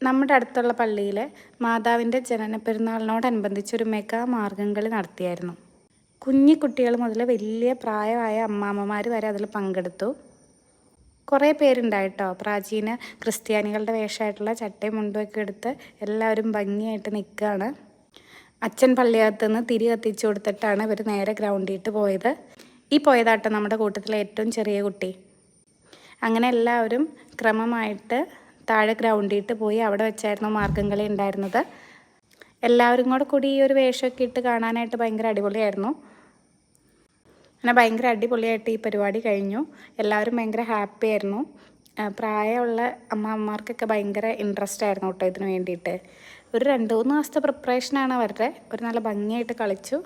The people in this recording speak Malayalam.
നമ്മുടെ അടുത്തുള്ള പള്ളിയിൽ മാതാവിൻ്റെ ജനന പെരുന്നാളിനോടനുബന്ധിച്ചൊരു മെഗാ മാർഗ്ഗംകളി നടത്തിയായിരുന്നു. കുഞ്ഞി കുട്ടികൾ മുതൽ വലിയ പ്രായമായ അമ്മാമ്മമാർ വരെ അതിൽ പങ്കെടുത്തു. കുറേ പേരുണ്ടായിട്ടോ. പ്രാചീന ക്രിസ്ത്യാനികളുടെ വേഷമായിട്ടുള്ള ചട്ടയും മുണ്ടുമൊക്കെ എടുത്ത് എല്ലാവരും ഭംഗിയായിട്ട് നിൽക്കുകയാണ്. അച്ഛൻ പള്ളിയകത്ത് നിന്ന് തിരി കത്തിച്ചു കൊടുത്തിട്ടാണ് ഇവർ നേരെ ഗ്രൗണ്ടിട്ട് പോയത്. ഈ പോയതാട്ടോ നമ്മുടെ കൂട്ടത്തിലെ ഏറ്റവും ചെറിയ കുട്ടി. അങ്ങനെ എല്ലാവരും ക്രമമായിട്ട് താഴെ ഗ്രൗണ്ടിട്ട് പോയി. അവിടെ വെച്ചായിരുന്നു മാർഗ്ഗംകളി ഉണ്ടായിരുന്നത്. എല്ലാവരും കൂടി ഈ ഒരു വേഷമൊക്കെ ഇട്ട് കാണാനായിട്ട് ഭയങ്കര അടിപൊളിയായിരുന്നു. അങ്ങനെ ഭയങ്കര അടിപൊളിയായിട്ട് ഈ പരിപാടി കഴിഞ്ഞു. എല്ലാവരും ഭയങ്കര ഹാപ്പി ആയിരുന്നു. പ്രായമുള്ള അമ്മമാർക്കൊക്കെ ഭയങ്കര ഇൻട്രസ്റ്റ് ആയിരുന്നു കേട്ടോ ഇതിന് വേണ്ടിയിട്ട്. ഒരു 2-3 ദിവസത്തെ പ്രിപ്പറേഷനാണ് അവരുടെ. ഒരു നല്ല ഭംഗിയായിട്ട് കളിച്ചു.